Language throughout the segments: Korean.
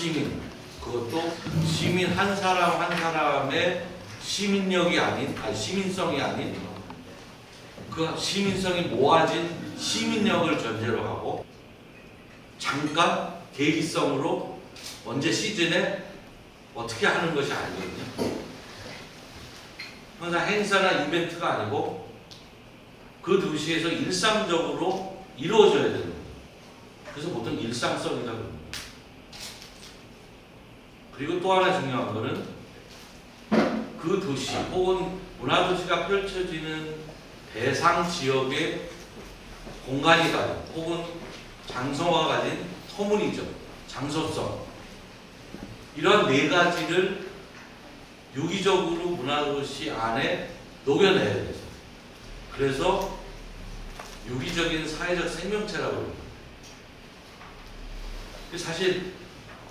시민, 그것도 시민 한 사람 한 사람의 시민력이 아닌, 시민성이 아닌 그 시민성이 모아진 시민력을 전제로 하고 잠깐 계기성으로 언제 시즌에 어떻게 하는 것이 아니거든요. 항상 행사나 이벤트가 아니고 그 도시에서 일상적으로 이루어져야 되는 거예요. 그래서 보통 일상성이라고 합니다. 그리고 또 하나 중요한 거는 그 도시 혹은 문화도시가 펼쳐지는 대상 지역의 공간이 가진 혹은 장소가 가진 터무니죠. 장소성. 이런 네 가지를 유기적으로 문화도시 안에 녹여내야 되죠. 그래서 유기적인 사회적 생명체라고 합니다. 사실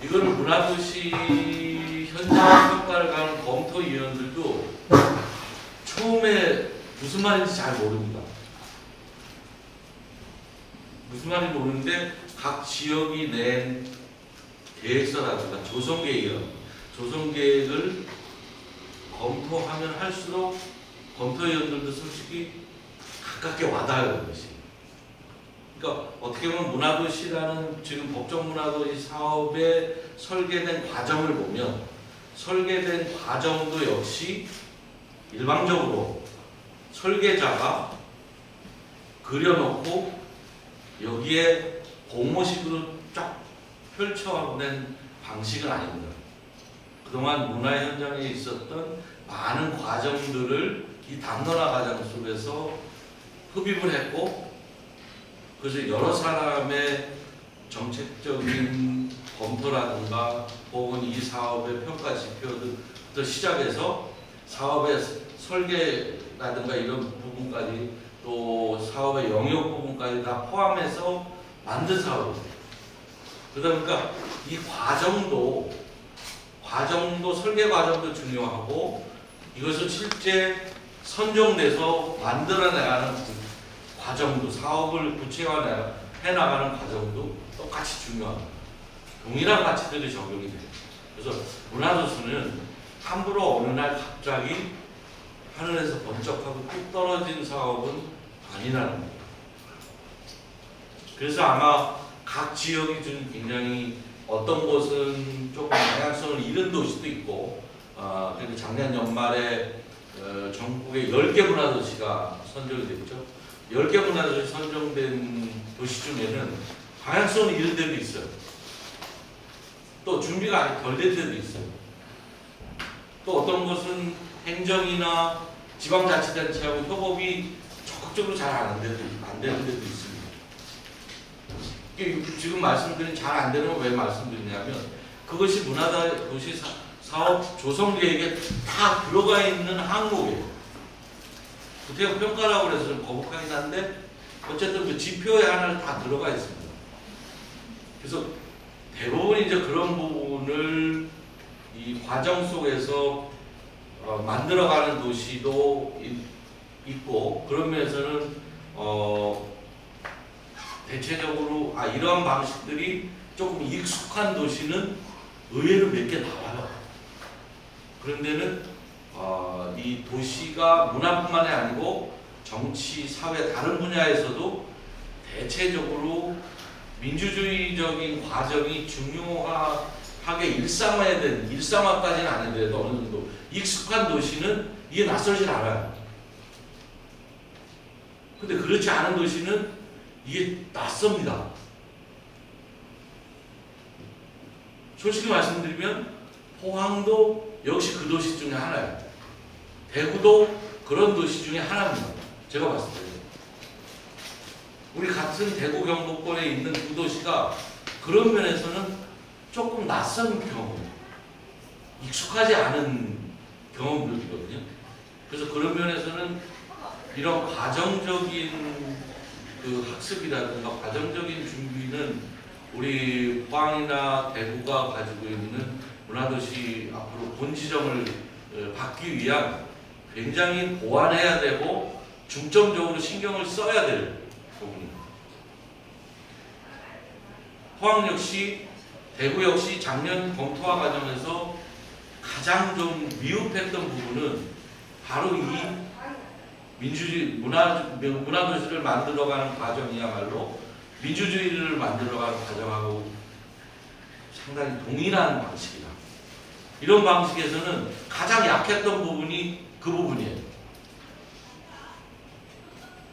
이거를 문화도시 현장 평가를 가는 검토위원들도 처음에 무슨 말인지 잘 모릅니다. 무슨 말인지 모르는데 각 지역이 낸 계획서라든가 조성계획을 검토하면 할수록 검토위원들도 솔직히 가깝게 와닿아요. 것이. 그러니까 어떻게 보면 문화도시라는 지금 법정문화도시 사업의 설계된 과정을 보면 설계된 과정도 역시 일방적으로 설계자가 그려놓고 여기에 공모식으로 쫙 펼쳐낸 방식은 아닙니다. 그동안 문화 현장에 있었던 많은 과정들을 이 담론화 과정 속에서 흡입을 했고 그래서 여러 사람의 정책적인 검토라든가 혹은 이 사업의 평가 지표부터 시작해서 사업의 설계라든가 이런 부분까지 또 사업의 영역 부분까지 다 포함해서 만든 사업입니다. 그러다 보니까 이 과정도 설계 과정도 중요하고 이것을 실제 선정돼서 만들어내가는 과정도 사업을 구체화해 나가는 과정도 똑같이 중요합니다. 동일한 가치들이 적용이 돼요. 그래서 문화도시는 함부로 어느 날 갑자기 하늘에서 번쩍하고 뚝 떨어진 사업은 아니라는 거예요. 그래서 아마 각 지역이 좀 굉장히 어떤 곳은 조금 방향성을 잃은 도시도 있고 그리고 작년 연말에 전국에 10개 문화도시가 선정이 됐죠. 10개 문화도시 선정된 도시 중에는 방향성을 잃은 데도 있어요. 또 준비가 아직 덜 된 데도 있어요. 또 어떤 곳은 행정이나 지방자치단체하고 협업이 적극적으로 잘 안 되는 데도 있습니다. 지금 말씀드린 잘 안 되는 건 왜 말씀드리냐면 그것이 문화도시 사업 조성 계획에 다 들어가 있는 항목이에요. 구태여 평가라고 해서 좀 거북하긴 한데 어쨌든 그 지표에 하나 다 들어가 있습니다. 그래서 대부분 이제 그런 부분을 이 과정 속에서 만들어가는 도시도 있고 그런 면에서는 대체적으로 이러한 방식들이 조금 익숙한 도시는 의외로 몇 개 나와요. 그런 데는 이 도시가 문화뿐만이 아니고 정치, 사회 다른 분야에서도 대체적으로 민주주의적인 과정이 중요하게 일상화까지는 아닌데도 어느 정도 익숙한 도시는 이게 낯설지 않아요. 근데 그렇지 않은 도시는 이게 낯섭니다. 솔직히 말씀드리면 포항도 역시 그 도시 중에 하나예요. 대구도 그런 도시 중에 하나입니다. 제가 봤을 때 우리 같은 대구 경북권에 있는 두 도시가 그런 면에서는 조금 낯선 경험, 익숙하지 않은 경험들이거든요. 그래서 그런 면에서는 이런 과정적인 그 학습이라든가 과정적인 준비는 우리 포항이나 대구가 가지고 있는 문화도시 앞으로 본지점을 받기 위한 굉장히 보완해야 되고 중점적으로 신경을 써야 될 부분입니다. 포항 역시 대구 역시 작년 검토화 과정에서 가장 좀 미흡했던 부분은 바로 이 민주주의 문화도시를 만들어가는 과정이야말로 민주주의를 만들어가는 과정하고 상당히 동일한 방식이다. 이런 방식에서는 가장 약했던 부분이 그 부분이에요.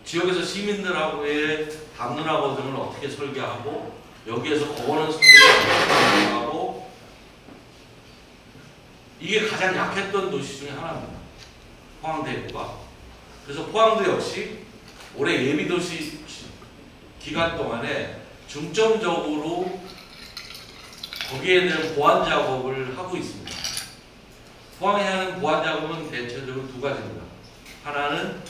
지역에서 시민들하고의 담론화 과정을 어떻게 설계하고 여기에서 거버넌스를 어떻게 운영하고 이게 가장 약했던 도시 중에 하나입니다. 포항대구가. 그래서 포항도 역시 올해 예비도시 기간 동안에 중점적으로 거기에 대한 보완 작업을 하고 있습니다. 포항에 하는 보완 작업은 대체적으로 두 가지입니다. 하나는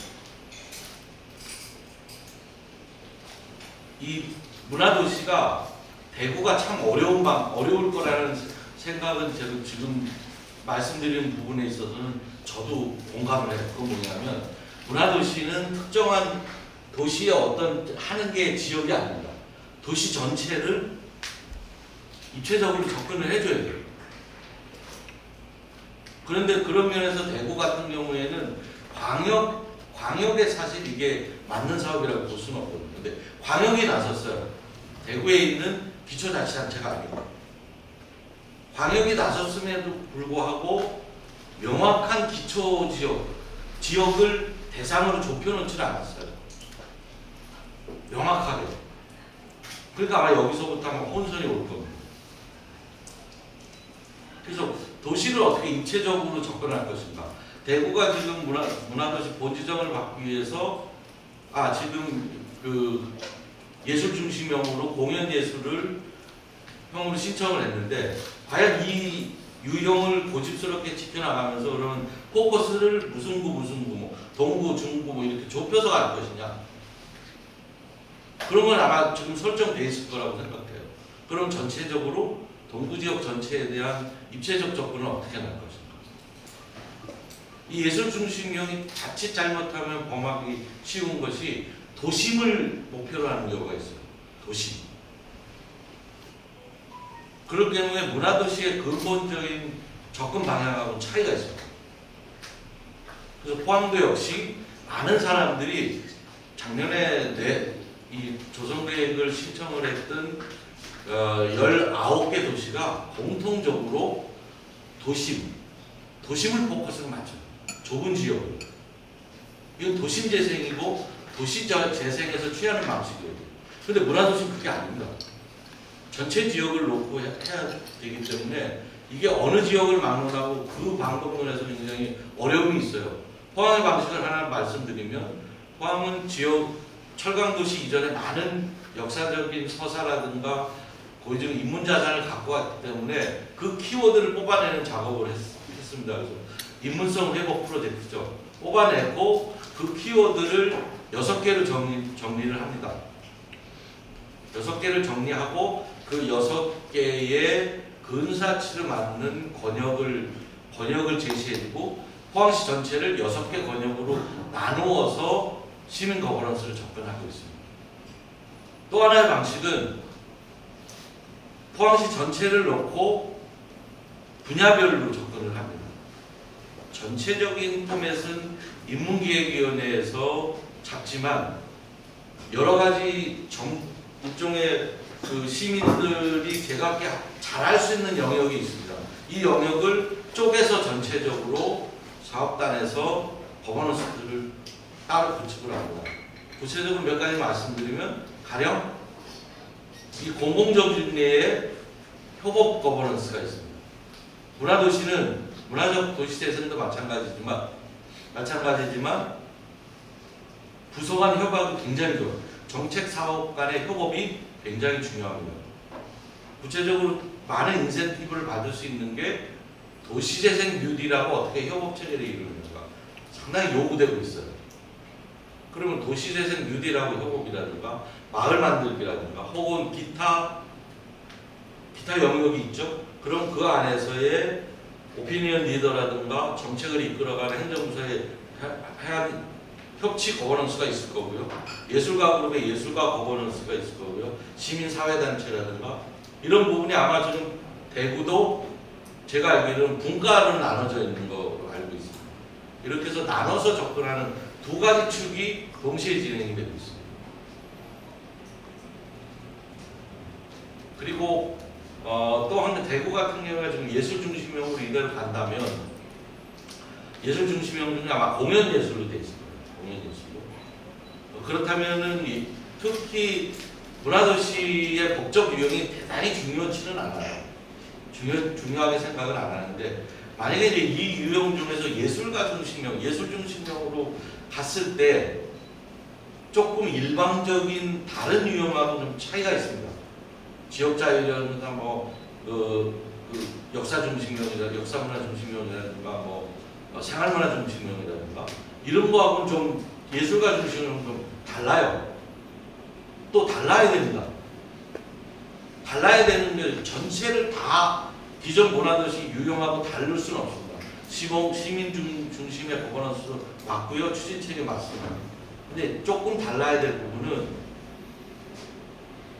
이 문화도시가 대구가 참 어려울 거라는 생각은 제가 지금 말씀드린 부분에 있어서는 저도 공감을 해요. 그건 뭐냐면 문화도시는 특정한 도시의 어떤 하는 게 지역이 아닙니다. 도시 전체를 입체적으로 접근을 해줘야 돼요. 그런데 그런 면에서 대구 같은 경우에는 광역에 사실 이게 맞는 사업이라고 볼 수는 없거든요. 근데 광역이 나섰어요. 대구에 있는 기초자치단체가 아니고 광역이 나섰음에도 불구하고 명확한 지역을 대상으로 좁혀놓지는 않았어요. 명확하게. 그러니까 아마 여기서부터 아마 혼선이 올 겁니다. 그래서 도시를 어떻게 입체적으로 접근할 것인가. 대구가 지금 문화도시 본지정을 받기 위해서 지금 그 예술중심형으로 공연예술을 형으로 신청을 했는데 과연 이 유형을 고집스럽게 지켜나가면서 그러면 포커스를 무슨 구, 뭐 동구, 중구 뭐 이렇게 좁혀서 갈 것이냐. 그런 건 아마 지금 설정되어 있을 거라고 생각해요. 그럼 전체적으로 동구 지역 전체에 대한 입체적 접근은 어떻게 할 것인가. 이 예술중심형이 자칫 잘못하면 범하기 쉬운 것이 도심을 목표로 하는 경우가 있어요. 도심. 그렇기 때문에 문화도시의 근본적인 접근 방향하고 차이가 있어요. 그래서 포항도 역시 많은 사람들이 작년에 이 조성계획을 신청을 했던 19개 도시가 공통적으로 도심을 포커스로 맞춰요. 좁은 지역을. 이건 도심 재생이고 도시 재생에서 취하는 방식이에요. 그런데 문화도시는 그게 아닙니다. 전체 지역을 놓고 해야 되기 때문에 이게 어느 지역을 막론하고 그 방법론에서 굉장히 어려움이 있어요. 포항의 방식을 하나 말씀드리면 포항은 철강도시 이전에 많은 역사적인 서사라든가 고유적 인문자산을 갖고 왔기 때문에 그 키워드를 뽑아내는 작업을 했습니다. 그래서 인문성 회복 프로젝트죠. 뽑아내고 그 키워드를 6개로 정리를 합니다. 6개를 정리하고 그 6개의 근사치를 맞는 권역을 제시해주고 포항시 전체를 6개 권역으로 나누어서 시민 거버넌스를 접근하고 있습니다. 또 하나의 방식은 포항시 전체를 놓고 분야별로 접근을 합니다. 전체적인 포맷은 인문기획위원회에서 잡지만 여러 가지 일종의 그 시민들이 제각기 잘할 수 있는 영역이 있습니다. 이 영역을 쪼개서 전체적으로 사업단에서 거버넌스들을 따로 구축을 합니다. 구체적으로 몇 가지 말씀드리면 가령 이 공공적 뇌에 협업 거버넌스가 있습니다. 문화도시는 문화적 도시재생도 마찬가지지만 부서 간 협업이 굉장히 좋아요. 정책 사업 간의 협업이 굉장히 중요합니다. 구체적으로 많은 인센티브를 받을 수 있는 게 도시재생 뉴딜하고 어떻게 협업 체계를 이루는가 상당히 요구되고 있어요. 그러면 도시재생 뉴딜하고 협업이라든가 마을 만들기라든가 혹은 기타 영역이 있죠. 그럼 그 안에서의 오피니언 리더라든가 정책을 이끌어가는 행정부서의 협치 거버넌스가 있을 거고요. 예술가 그룹의 예술가 거버넌스가 있을 거고요. 시민사회단체라든가 이런 부분이 아마 지금 대구도 제가 알기로는 분과로 나눠져 있는 걸로 알고 있습니다. 이렇게 해서 나눠서 접근하는 두 가지 축이 동시에 진행이 되고 있습니다. 그리고 또 한 대구 같은 경우에 지금 예술 중심형으로 이대로 간다면 예술 중심형 중에 아마 공연 예술로 되어 있습니다. 공연 예술로. 그렇다면은 특히 문화도시의 법적 유형이 대단히 중요치는 않아요. 중요하게 생각을 안 하는데 만약에 이제 이 유형 중에서 예술가 중심형, 예술 중심형으로 갔을 때 조금 일방적인 다른 유형하고 좀 차이가 있습니다. 지역자유라든가 역사 중심형이라든가 역사문화 중심형이라든가 생활문화 중심형이라든가 이런 거하고는 좀 예술가 중심형은 좀 달라요. 또 달라야 됩니다. 달라야 되는 게 전체를 다 기존 문화도시 유형하고 다를 수는 없습니다. 시민 중심의 거버넌스도 맞고요. 추진책에 맞습니다. 근데 조금 달라야 될 부분은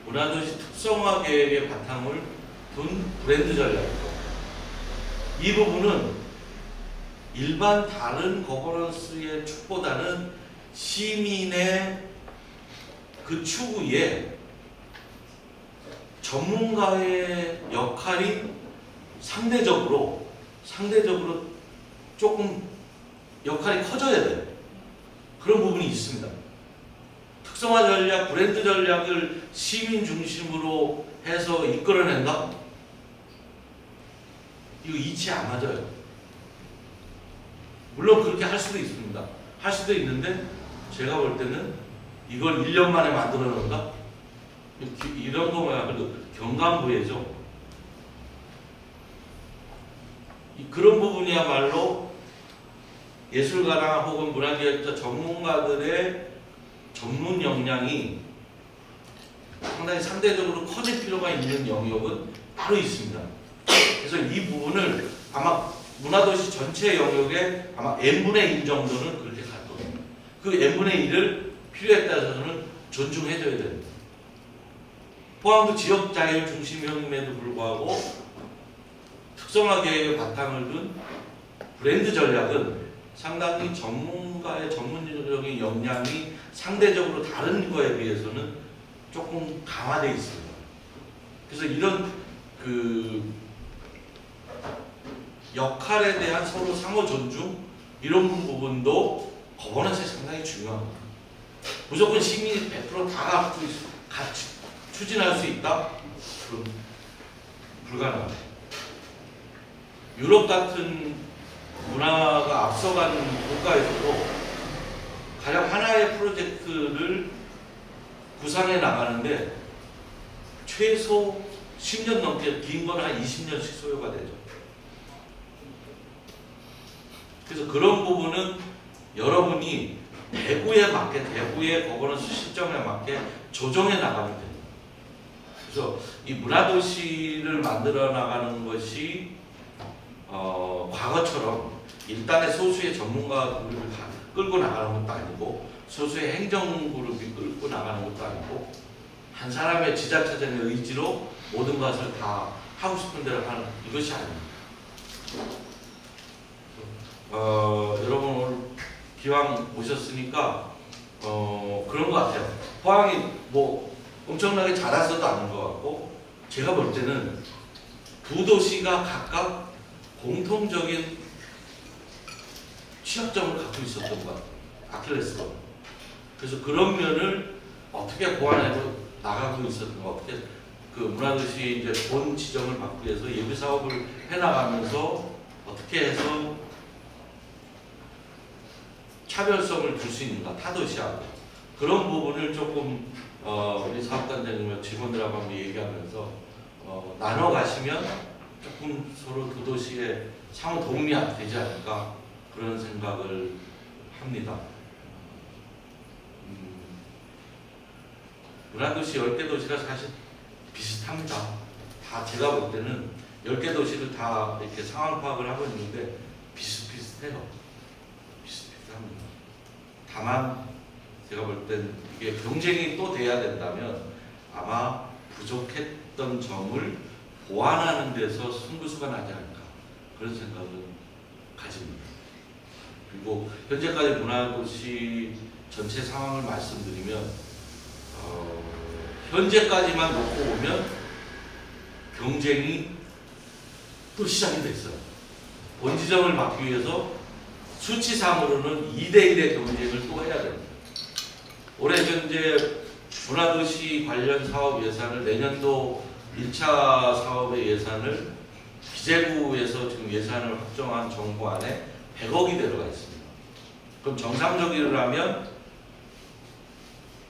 문화도시 특성화 계획의 바탕을 둔 브랜드 전략입니다. 이 부분은 일반 다른 거버넌스의 축보다는 시민의 그 추구에 전문가의 역할이 상대적으로 조금 역할이 커져야 돼요. 그런 부분이 있습니다. 특성화 전략, 브랜드 전략을 시민 중심으로 해서 이끌어낸다? 이거 이치 안 맞아요. 물론 그렇게 할 수도 있습니다. 할 수도 있는데 제가 볼 때는 이걸 1년 만에 만들어 놓는다? 이런 거야말로 경감부회죠. 그런 부분이야말로 예술가나 혹은 문화기획자 전문가들의 전문 역량이 상당히 상대적으로 커질 필요가 있는 영역은 따로 있습니다. 그래서 이 부분을 아마 문화도시 전체 영역에 아마 n분의 1 정도는 그렇게 갈 겁니다. 그 n분의 1을 필요에 따라서는 존중해줘야 됩니다. 포항도 지역 자율 중심형임에도 불구하고 특성화 계획의 바탕을 둔 브랜드 전략은 상당히 전문가의 전문적인 역량이 상대적으로 다른 거에 비해서는 조금 강화되어 있습니다. 그래서 이런 역할에 대한 서로 상호 존중 이런 부분도 거버넌스에 상당히 중요합니다. 무조건 시민이 100% 같이 추진할 수 있다? 그럼 불가능합니다. 유럽 같은 문화가 앞서가는 국가에서도 가장 하나의 프로젝트를 구상해 나가는데 최소 10년 넘게 긴 건 한 20년씩 소요가 되죠. 그래서 그런 부분은 여러분이 대구에 맞게 대구의 거버넌스 실정에 맞게 조정해 나가면 됩니다. 그래서 이 문화도시를 만들어 나가는 것이 과거처럼 일단의 소수의 전문가 그룹을 끌고 나가는 것도 아니고 소수의 행정 그룹이 끌고 나가는 것도 아니고 한 사람의 지자체적인 의지로 모든 것을 다 하고 싶은 대로 하는 이것이 아닙니다. 여러분 오늘 기왕 오셨으니까 그런 것 같아요. 포항이 뭐 엄청나게 자라서도 않은 것 같고 제가 볼 때는 두 도시가 각각 공통적인 취약점을 갖고 있었던 것 같아요. 아킬레스건. 그래서 그런 면을 어떻게 보완해 나가고 있었던 것 어떻게 그 문화도시 이제 본 지정을 받기 위해서 예비 사업을 해나가면서 어떻게 해서 차별성을 줄 수 있는가 타도시하고 그런 부분을 조금 우리 사업단장님과 직원들하고 한번 얘기하면서 나눠 가시면 조금 서로 두 도시에 상호 도움이 되지 않을까 그런 생각을 합니다. 문화도시 10개 도시가 사실 비슷합니다. 다 제가 볼 때는 10개 도시를 다 이렇게 상황 파악을 하고 있는데 비슷비슷해요. 비슷비슷합니다. 다만 제가 볼 땐 이게 경쟁이 또 돼야 된다면 아마 부족했던 했던 점을 보완하는 데서 승부수가 나지 않을까 그런 생각은 가집니다. 그리고 현재까지 문화도시 전체 상황을 말씀드리면 현재까지만 놓고 보면 경쟁이 또 시작이 됐어요. 본지점을 받기 위해서 수치상으로는 2대1의 경쟁을 또 해야 됩니다. 올해 현재 문화도시 관련 사업 예산을 내년도 1차 사업의 예산을 기재부에서 지금 예산을 확정한 정부안에 100억이 들어가 있습니다. 그럼 정상적이라면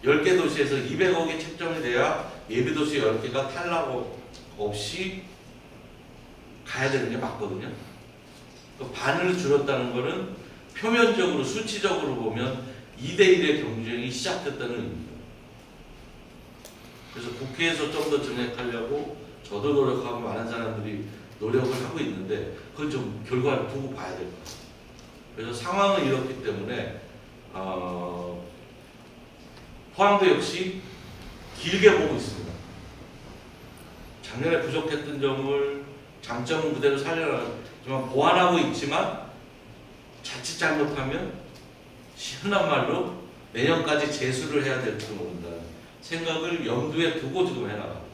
10개 도시에서 200억이 책정이 돼야 예비도시 10개가 탈락 없이 가야 되는 게 맞거든요. 반을 줄였다는 것은 표면적으로 수치적으로 보면 2대1의 경쟁이 시작됐다는 의미입니다. 그래서 국회에서 좀 더 정액하려고 저도 노력하고 많은 사람들이 노력을 하고 있는데 그건 좀 결과를 두고 봐야 될 것 같아요. 그래서 상황은 이렇기 때문에 포항도 역시 길게 보고 있습니다. 작년에 부족했던 점을 장점은 그대로 살려나가지만 보완하고 있지만 자칫 잘못하면 흔한 말로 내년까지 재수를 해야 될지도 모른다는 생각을 염두에 두고 지금 해나가고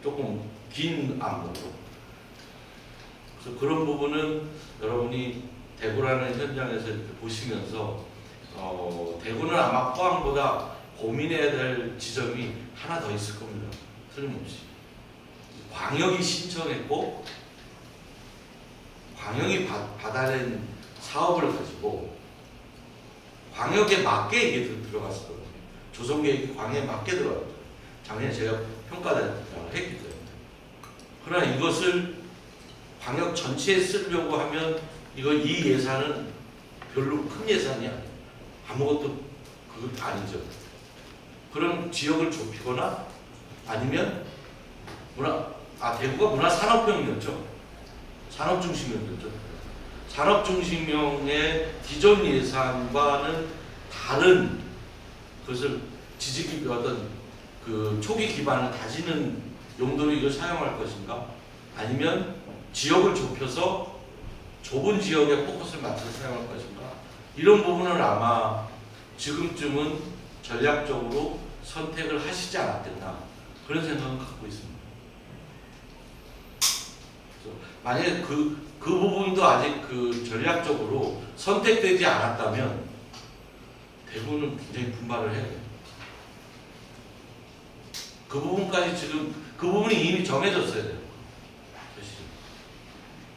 조금 긴 안목으로. 그래서 그런 부분은 여러분이 대구라는 현장에서 이렇게 보시면서 대구는 아마 포항보다 고민해야 될 지점이 하나 더 있을 겁니다. 틀림없이. 광역이 신청했고 광역이 받아낸 사업을 가지고 광역에 맞게 이게 들어갔었거든요. 조성계획이 광역에 맞게 들어갔죠. 작년에 제가 평가단을 했기 때문에. 그러나 이것을 광역 전체에 쓰려고 하면 이 예산은 별로 큰 예산이 아니에요. 아무것도 그거 아니죠. 그럼 지역을 좁히거나 아니면 대구가 문화산업형이었죠. 산업중심형이었죠. 산업중심형의 기존 예산과는 다른 그것을 어떤 그 초기 기반을 다지는 용도로 이걸 사용할 것인가? 아니면 지역을 좁혀서 좁은 지역에 포커스를 맞춰서 사용할 것인가? 이런 부분을 아마 지금쯤은 전략적으로 선택을 하시지 않았겠나 그런 생각은 갖고 있습니다. 그래서 만약에 그 부분도 아직 전략적으로 선택되지 않았다면 대구는 굉장히 분발을 해야 돼요. 그 부분까지 지금 그 부분이 이미 정해졌어야 돼요.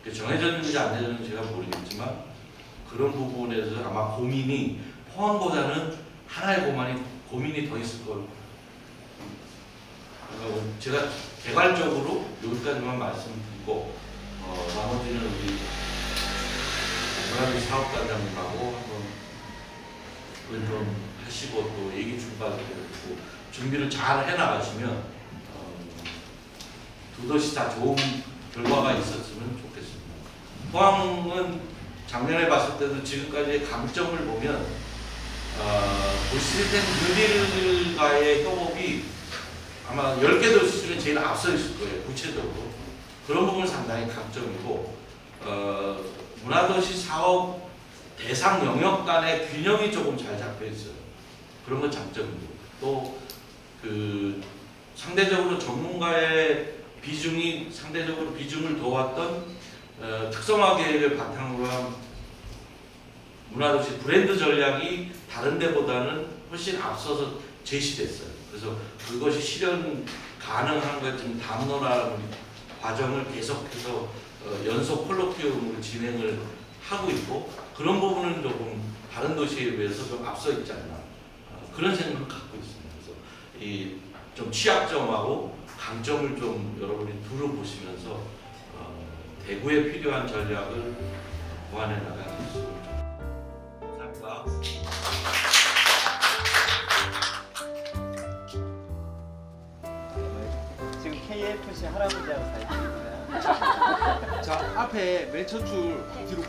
사실 정해졌는지 안 되는지 제가 모르겠지만 그런 부분에서 아마 고민이 포항보다는 하나의 고민이 더 있을 거예요. 제가 개괄적으로 여기까지만 말씀드리고 나머지는 우리 문화비 사업단장님하고 한번 의논하시고 또 얘기 출발되고 준비를 잘 해나가시면 두 도시 다 좋은 결과가 있었으면 좋겠습니다. 포항은 작년에 봤을 때도 지금까지의 강점을 보면 도시생 뉴딜과의 협업이 아마 10개 도시 중에 제일 앞서 있을 거예요. 구체적으로. 그런 부분은 상당히 강점이고 문화도시 사업 대상 영역 간의 균형이 조금 잘 잡혀 있어요. 그런 건 장점이고 또 상대적으로 전문가의 상대적으로 비중을 둬왔던 특성화 계획을 바탕으로 한 문화도시 브랜드 전략이 다른 데보다는 훨씬 앞서서 제시됐어요. 그래서 그것이 실현 가능한가 지금 담론화하는 과정을 계속해서 연속 콜로퀴움으로 진행을 하고 있고 그런 부분은 조금 다른 도시에 비해서 좀 앞서 있지 않나 그런 생각을 갖고 있습니다. 그래서 좀 취약점하고 강점을 좀 여러분이 두루 보시면서 대구에 필요한 전략을 보완해 나가겠습니다. 감사합니다. 지금 KFC 할아버지하고 사진 찍는 거야? 자, 앞에 맨 첫 줄 뒤로